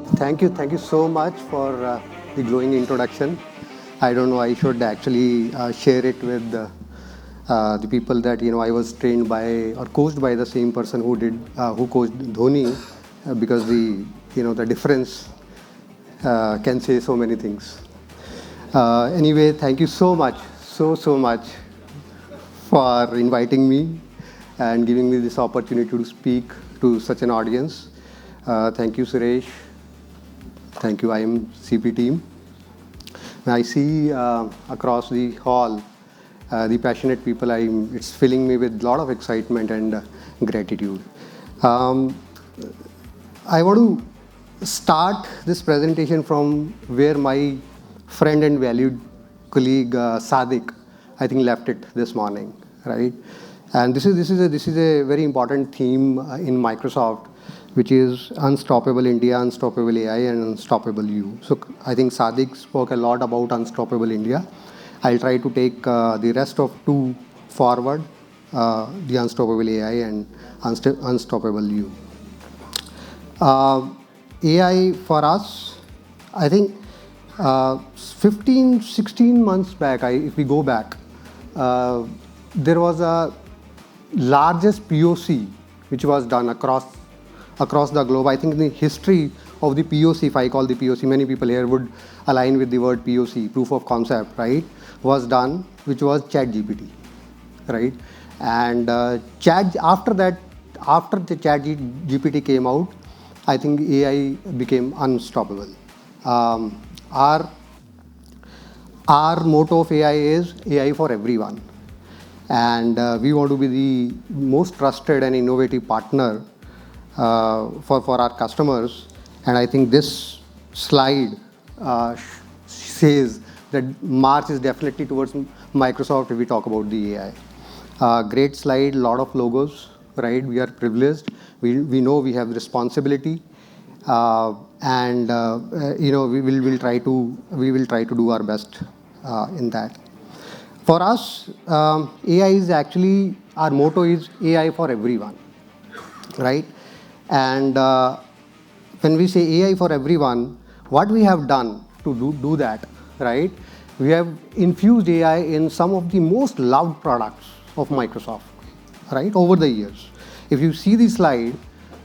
Thank you so much for the glowing introduction. I don't know, I should actually share it with the people that I was trained by or coached by the same person who coached Dhoni, because the difference can say so many things. Anyway, thank you so much, so much for inviting me and giving me this opportunity to speak to such an audience. Thank you, Suresh. Thank you, IAMCP team. I see across the hall the passionate people. It's filling me with a lot of excitement and gratitude. Um, I want to start this presentation from where my friend and valued colleague Sadiq, I think, left it this morning, right? And this is a very important theme in Microsoft, which is Unstoppable India, Unstoppable AI, and Unstoppable You. So I think Sadiq spoke a lot about Unstoppable India. I'll try to take the rest of two forward, the Unstoppable AI and Unstoppable You. Uh, AI for us, I think 15, 16 months back, if we go back, uh, there was a largest POC which was done across the globe. I think in the history of the POC, if I call the POC, many people here would align with the word POC, proof of concept, right? Was done, which was ChatGPT, right? And Chat after that, after the ChatGPT came out, I think AI became unstoppable. Um, our our motto of AI is AI for everyone, and we want to be the most trusted and innovative partner for our customers. And I think this slide says that March is definitely towards Microsoft if we talk about the AI. Great slide, lot of logos, right? We are privileged. We know we have responsibility, and we will try to do our best in that. For us, AI is actually, our motto is AI for everyone, right? And when we say AI for everyone, what we have done to do that, right? We have infused AI in some of the most loved products of Microsoft, right, over the years. If you see this slide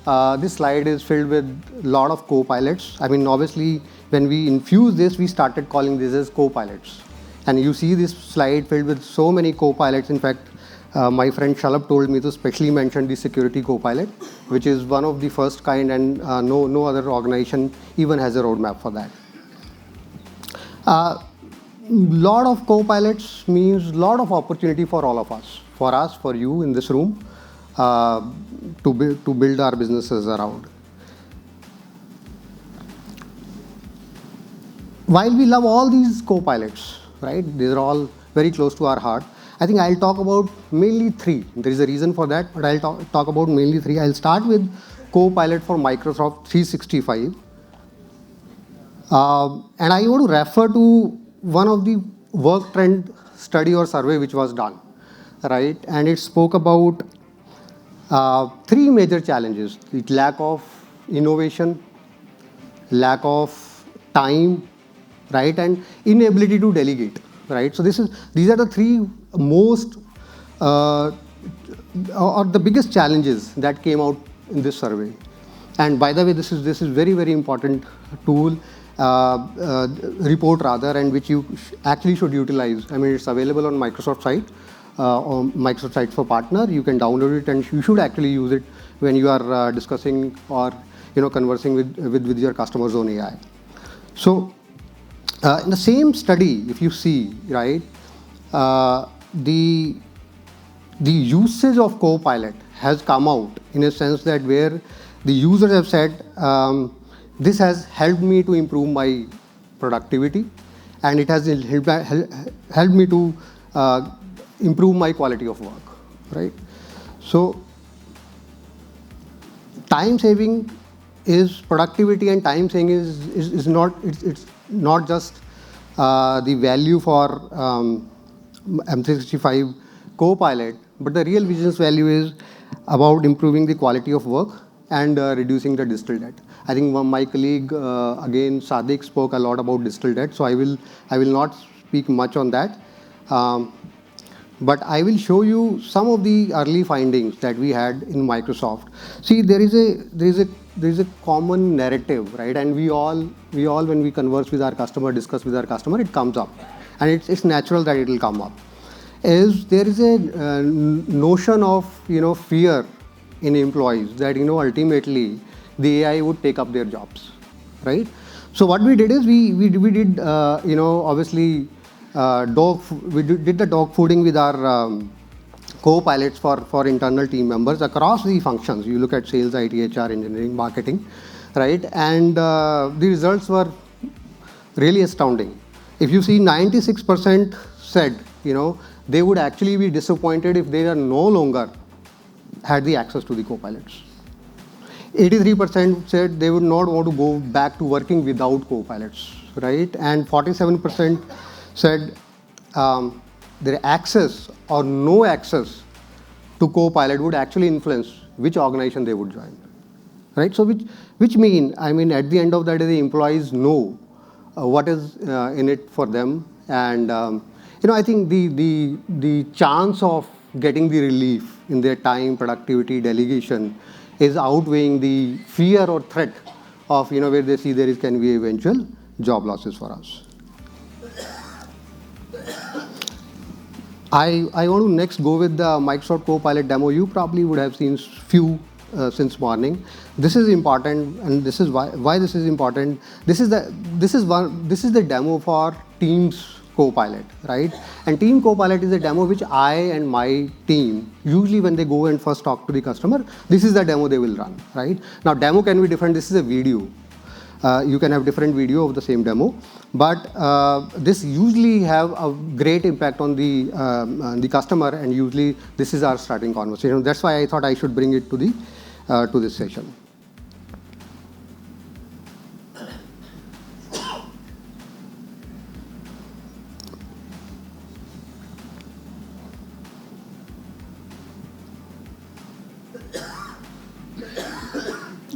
is filled with a lot of co-pilots. I mean, obviously, when we infuse this, we started calling this as co-pilots. And you see this slide filled with so many co-pilots. In fact, my friend Shalab told me to specially mention the security co-pilot, which is one of the first kind, and no other organization even has a roadmap for that. Lot of co-pilots means lot of opportunity for all of us, for you in this room, to build our businesses around. While we love all these co-pilots, right, these are all very close to our heart. I think I'll talk about mainly three. There is a reason for that, but I'll talk about mainly three. I'll start with Copilot for Microsoft 365. And I want to refer to one of the work trend study or survey which was done, right? And it spoke about three major challenges: the lack of innovation, lack of time, right, and inability to delegate, right? So these are the three most or the biggest challenges that came out in this survey. And by the way, this is very important tool, report rather, and which you actually should utilize. I mean, it's available on Microsoft site, on Microsoft site for partner. You can download it, and you should actually use it when you are discussing or conversing with your customers on AI. So in the same study, if you see, right, the usage of Copilot has come out in a sense that where the users have said, this has helped me to improve my productivity, and it has helped me to improve my quality of work, right? So time saving is productivity, and time saving is not, it's not just the value for M365 Copilot, but the real business value is about improving the quality of work and reducing the digital debt. I think my colleague, again, Sadiq spoke a lot about digital debt, so I will not speak much on that. But I will show you some of the early findings that we had in Microsoft. See, there is a common narrative, right? And we all when we converse with our customer, discuss with our customer, it comes up, and it's natural that it will come up. There is a notion of fear in employees that ultimately the AI would take up their jobs, right? So what we did is we did obviously we did the dog fooding with our co-pilots for internal team members across the functions. You look at sales, IT, HR, engineering, marketing, right? And the results were really astounding. If you see, 96% said they would actually be disappointed if they are no longer had the access to the co-pilots. 83% said they would not want to go back to working without co-pilots, right? And 47% said their access or no access to co-pilot would actually influence which organization they would join, right? So which I mean at the end of the day, the employees know what is in it for them, and I think the chance of getting the relief in their time, productivity, delegation is outweighing the fear or threat of where they see there can be eventual job losses for us. I want to next go with the Microsoft Copilot demo. You probably would have seen few since morning. This is important, and this is why this is important. This is the demo for Teams Copilot, right? And Team Copilot is a demo which I and my team usually, when they go and first talk to the customer, this is the demo they will run, right? Now, demo can be different. This is a video. You can have different video of the same demo, but this usually have a great impact on the customer, and usually this is our starting conversation. That's why I thought I should bring it to this session.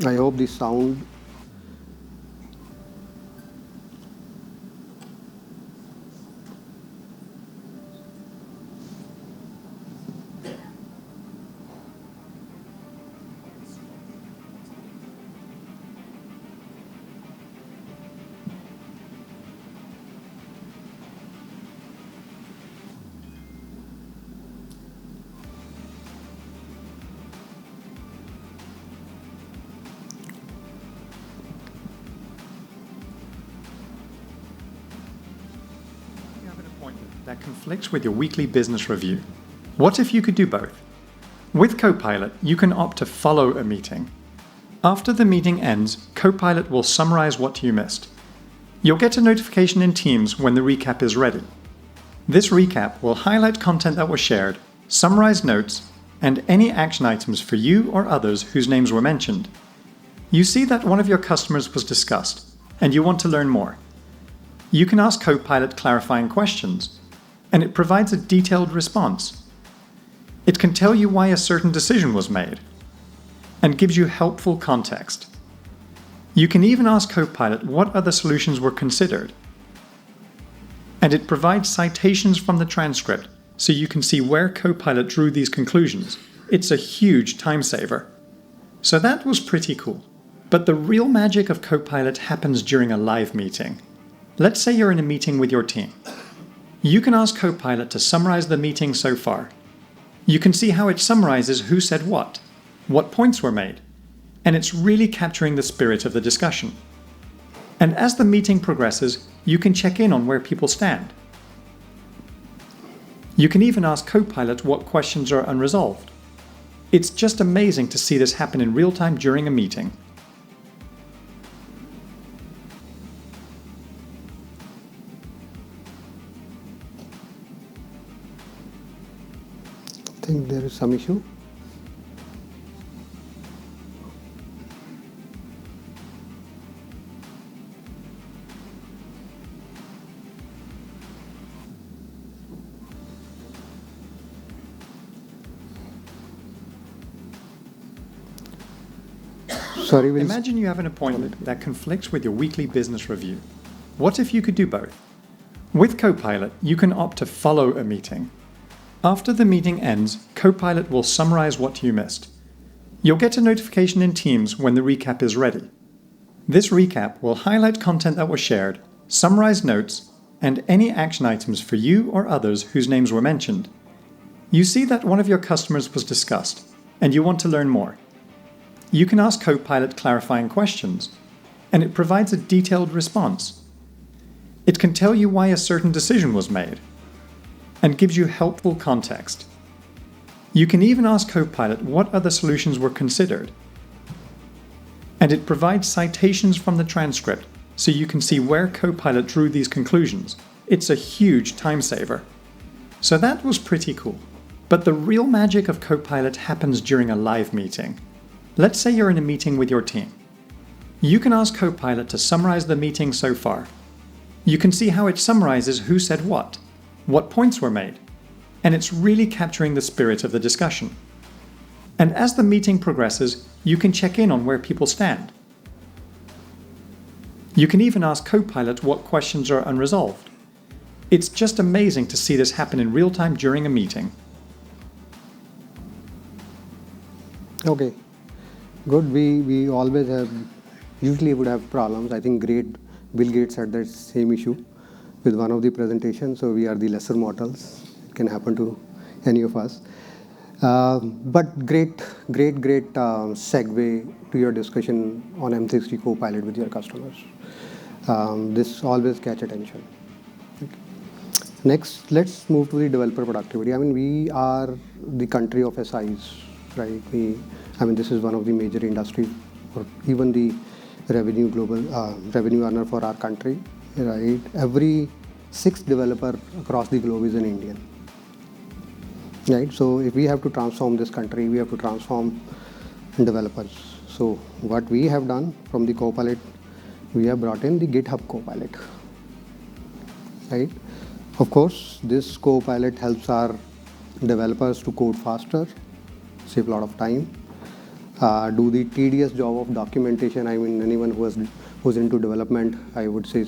I hope the sound. That conflicts with your weekly business review. What if you could do both? With Copilot, you can opt to follow a meeting. After the meeting ends, Copilot will summarize what you missed. You'll get a notification in Teams when the recap is ready. This recap will highlight content that was shared, summarize notes, and any action items for you or others whose names were mentioned. You see that one of your customers was discussed, and you want to learn more. You can ask Copilot clarifying questions, and it provides a detailed response. It can tell you why a certain decision was made, and gives you helpful context. You can even ask Copilot what other solutions were considered. And it provides citations from the transcript, so you can see where Copilot drew these conclusions. It's a huge time saver. So that was pretty cool. But the real magic of Copilot happens during a live meeting. Let's say you're in a meeting with your team. You can ask Copilot to summarize the meeting so far. You can see how it summarizes who said what points were made, and it's really capturing the spirit of the discussion. And as the meeting progresses, you can check in on where people stand. You can even ask Copilot what questions are unresolved. It's just amazing to see this happen in real time during a meeting. I think there is some issue. Sorry, Will. Imagine you have an appointment that conflicts with your weekly business review. What if you could do both? With Copilot, you can opt to follow a meeting. After the meeting ends, Copilot will summarize what you missed. You'll get a notification in Teams when the recap is ready. This recap will highlight content that was shared, summarize notes, and any action items for you or others whose names were mentioned. You see that one of your customers was discussed, and you want to learn more. You can ask Copilot clarifying questions, and it provides a detailed response. It can tell you why a certain decision was made, and gives you helpful context. You can even ask Copilot what other solutions were considered. And it provides citations from the transcript so you can see where Copilot drew these conclusions. It's a huge time saver. So that was pretty cool. But the real magic of Copilot happens during a live meeting. Let's say you're in a meeting with your team. You can ask Copilot to summarize the meeting so far. You can see how it summarizes who said what points were made, and it's really capturing the spirit of the discussion. And as the meeting progresses, you can check in on where people stand. You can even ask Copilot what questions are unresolved. It's just amazing to see this happen in real time during a meeting. Okay, good. We always usually would have problems. I think Bill Gates had that same issue with one of the presentations, so we are the lesser mortals. It can happen to any of us. But great segue to your discussion on M360 Copilot with your customers. This always catch attention. Okay. Next, let's move to the developer productivity. I mean, we are the country of SIs, right? This is one of the major industries, or even the revenue earner for our country, right? Every 6th developer across the globe is an Indian, right? So if we have to transform this country, we have to transform developers. So what we have done from the Copilot, we have brought in the GitHub Copilot, right? Of course, this Copilot helps our developers to code faster, save a lot of time, do the tedious job of documentation. I mean, anyone who's into development, I would say,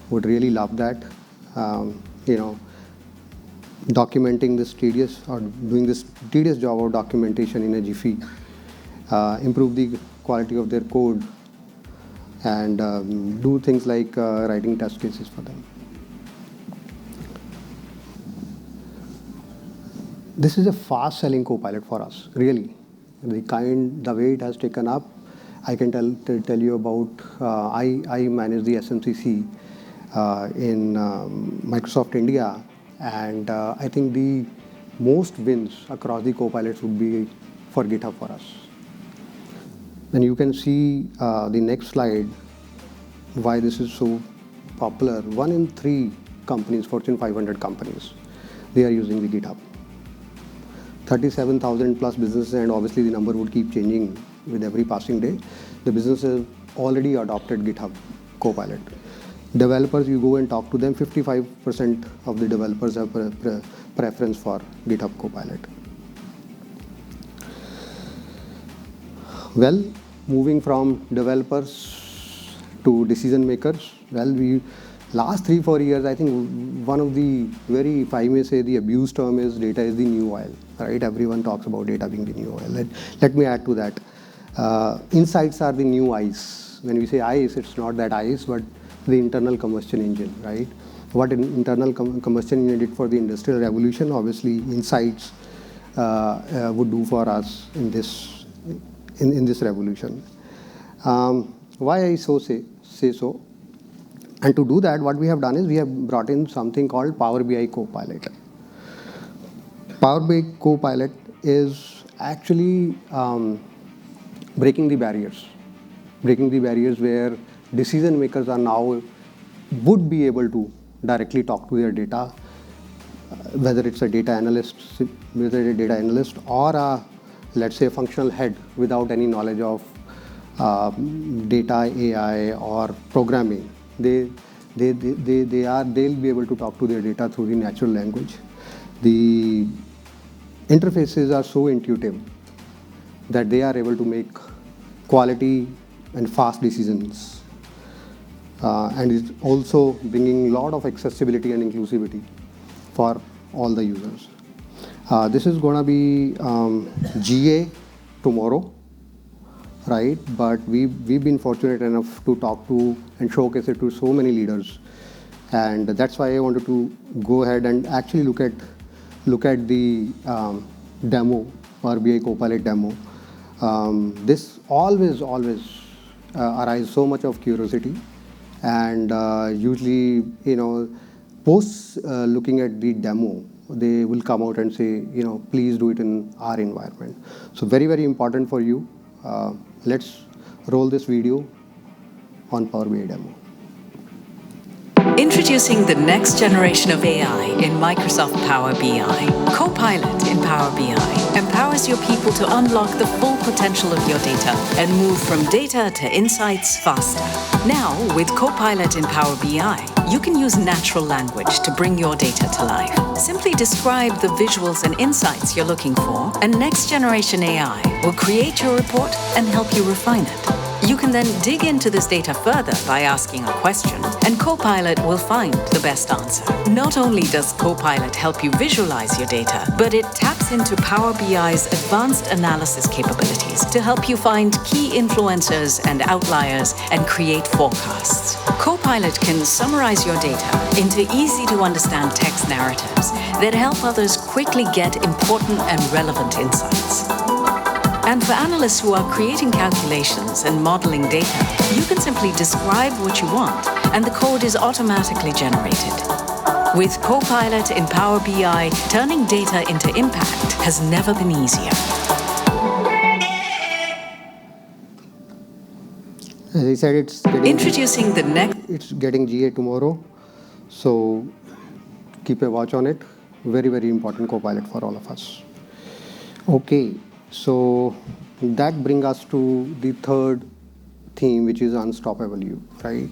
would really love that. Documenting this tedious or doing this tedious job of documentation in a jiffy, improve the quality of their code, and do things like writing test cases for them. This is a fast-selling Copilot for us, really. The way it has taken up, I can tell you about. I manage the SMCC in Microsoft India, and I think the most wins across the Copilots would be for GitHub for us. And you can see the next slide why this is so popular. 1 in 3 companies, Fortune 500 companies, they are using the GitHub. 37,000 plus businesses, and obviously the number would keep changing with every passing day. The businesses already adopted GitHub Copilot. Developers, you go and talk to them, 55% of the developers have preference for GitHub Copilot. Well, moving from developers to decision makers, last 3-4 years, I think one of the if I may say, the abused term is data is the new oil, right? Everyone talks about data being the new oil. Let me add to that. Insights are the new ice. When we say ice, it's not that ice, but the internal combustion engine, right? What an internal combustion engine did for the industrial revolution, obviously insights would do for us in this revolution. Why I say so? And to do that, what we have done is we have brought in something called Power BI Copilot. Power BI Copilot is actually breaking the barriers where decision makers are now would be able to directly talk to their data, whether it's a data analyst or let's say a functional head without any knowledge of data, AI or programming. They'll be able to talk to their data through the natural language. The interfaces are so intuitive that they are able to make quality and fast decisions. And it's also bringing a lot of accessibility and inclusivity for all the users. This is going to be GA tomorrow, right? But we've been fortunate enough to talk to and showcase it to so many leaders, and that's why I wanted to go ahead and actually look at the demo, Power BI Copilot demo. This always arises so much of curiosity, and usually, post looking at the demo, they will come out and say, please do it in our environment. So very, very important for you. Let's roll this video on Power BI demo. Introducing the next generation of AI in Microsoft Power BI. Copilot in Power BI empowers your people to unlock the full potential of your data and move from data to insights faster. Now, with Copilot in Power BI, you can use natural language to bring your data to life. Simply describe the visuals and insights you're looking for, and next generation AI will create your report and help you refine it. You can then dig into this data further by asking a question, and Copilot will find the best answer. Not only does Copilot help you visualize your data, but it taps into Power BI's advanced analysis capabilities to help you find key influencers and outliers and create forecasts. Copilot can summarize your data into easy-to-understand text narratives that help others quickly get important and relevant insights. And for analysts who are creating calculations and modeling data, you can simply describe what you want, and the code is automatically generated. With Copilot in Power BI, turning data into impact has never been easier. As I said, it's getting GA tomorrow, so keep a watch on it. Very, very important Copilot for all of us. Okay. So that brings us to the third theme, which is Unstoppable You, right?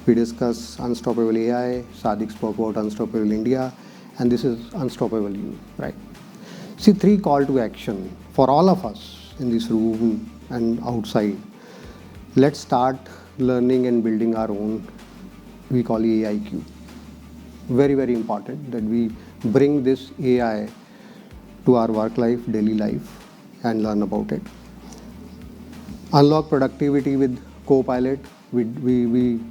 We discussed Unstoppable AI, Sadiq spoke about Unstoppable India, and this is Unstoppable You, right? See, 3 call to action for all of us in this room and outside. Let's start learning and building our own, we call AIQ. Very, very important that we bring this AI to our work life, daily life, and learn about it. Unlock productivity with Copilot. We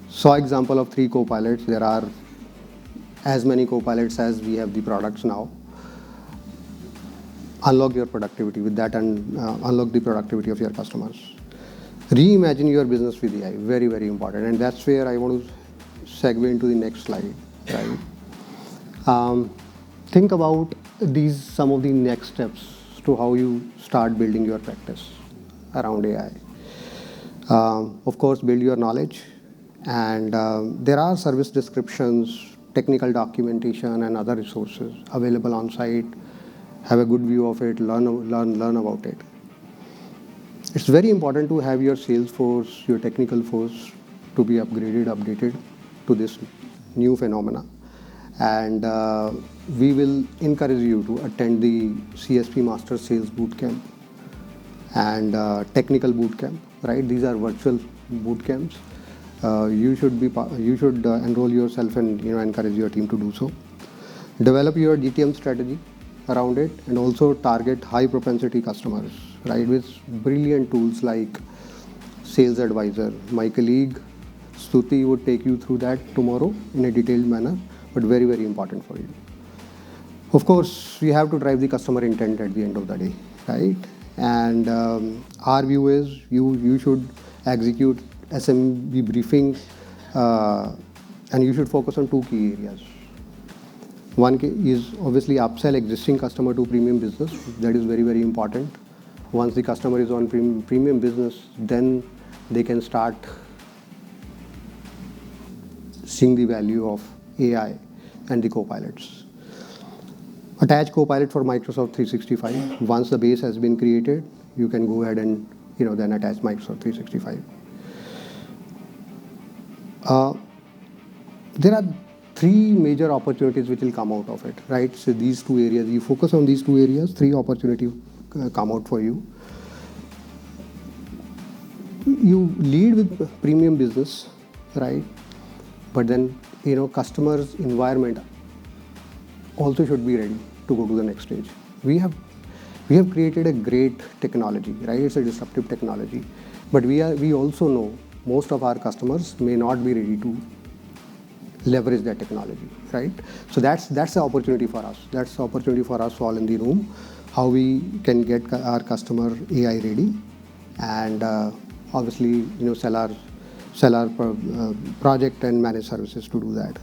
saw example of 3 Copilots. There are as many Copilots as we have the products now. Unlock your productivity with that, and unlock the productivity of your customers. Reimagine your business with AI. Very, very important. And that's where I want to segue into the next slide, right? Think about some of the next steps to how you start building your practice around AI. Of course, build your knowledge, and there are service descriptions, technical documentation, and other resources available on site. Have a good view of it, learn about it. It's very important to have your sales force, your technical force to be updated to this new phenomena. And we will encourage you to attend the CSP Master Sales Bootcamp and Technical Bootcamp, right? These are virtual boot camps. You should enroll yourself and encourage your team to do so. Develop your GTM strategy around it, and also target high propensity customers, right? With brilliant tools like Sales Advisor. My colleague Stuti would take you through that tomorrow in a detailed manner, but very, very important for you. Of course, we have to drive the customer intent at the end of the day, right? And our view is you should execute SMB briefing, and you should focus on 2 key areas. One is obviously upsell existing customer to premium business. That is very, very important. Once the customer is on premium business, then they can start seeing the value of AI and the Copilots. Attach Copilot for Microsoft 365. Once the base has been created, you can go ahead and then attach Microsoft 365. There are 3 major opportunities which will come out of it, right? So these 2 areas, you focus on these 2 areas, 3 opportunities come out for you. you lead with premium business, right? But then, customers' environment also should be ready to go to the next stage. We have created a great technology, right? It's a disruptive technology, but we also know most of our customers may not be ready to leverage that technology, right? So that's the opportunity for us. That's the opportunity for us all in the room, how we can get our customer AI ready, and obviously sell our project and managed services to do that.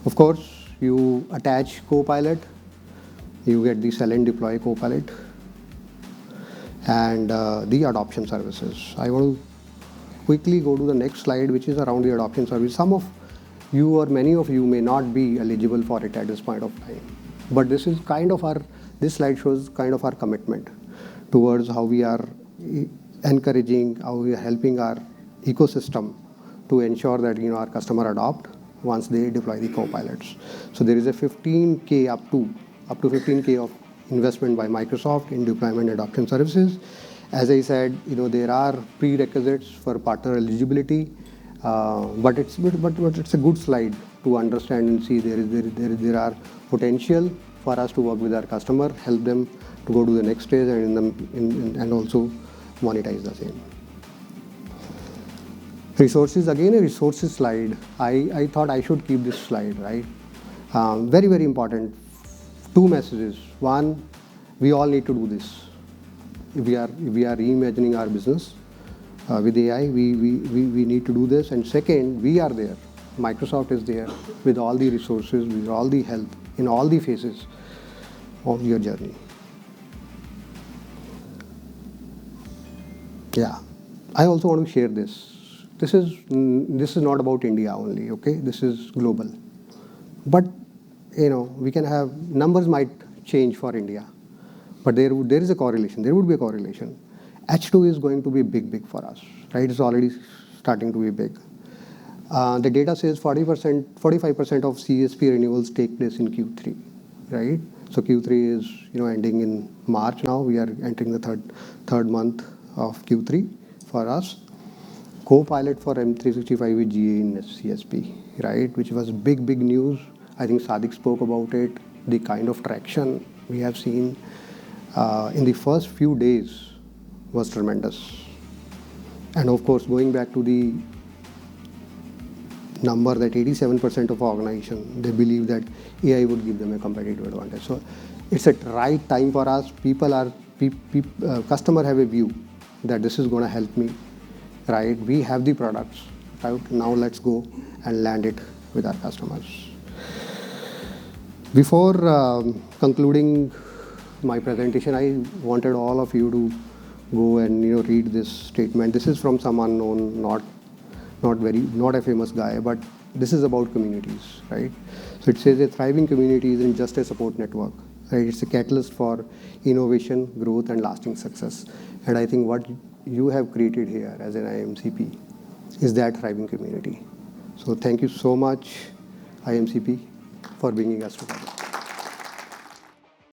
Of course, you attach Copilot, you get the sell and deploy Copilot, and the adoption services. I want to quickly go to the next slide, which is around the adoption service. Some of you or many of you may not be eligible for it at this point of time, but this slide shows kind of our commitment towards how we are encouraging, how we are helping our ecosystem to ensure that our customer adopt once they deploy the Copilots. So there is a 15K up to 15K of investment by Microsoft in deployment adoption services. As I said, there are prerequisites for partner eligibility, but it's a good slide to understand and see there are potential for us to work with our customer, help them to go to the next stage, and also monetize the same. Resources, again a resources slide. I thought I should keep this slide, right? Very, very important. Two messages. One, we all need to do this. If we are reimagining our business with AI, we need to do this. And second, we are there. Microsoft is there with all the resources, with all the help in all the phases of your journey. Yeah, I also want to share this. This is not about India only, okay? This is global. But we can have numbers might change for India, but there is a correlation. There would be a correlation. H2 is going to be big for us, right? It's already starting to be big. The data says 45% of CSP renewals take place in Q3, right? So Q3 is ending in March now. We are entering the third month of Q3 for us. Copilot for M365 with GA in CSP, right? Which was big news. I think Sadiq spoke about it. The kind of traction we have seen in the first few days was tremendous. And of course, going back to the number that 87% of organizations, they believe that AI would give them a competitive advantage. So it's a right time for us. Customer have a view that this is going to help me, right? We have the products, right? Now let's go and land it with our customers. Before concluding my presentation, I wanted all of you to go and read this statement. This is from some unknown, not a famous guy, but this is about communities, right? So it says a thriving community isn't just a support network, right? It's a catalyst for innovation, growth, and lasting success. And I think what you have created here as an IAMCP is that thriving community. So thank you so much, IAMCP, for bringing us together.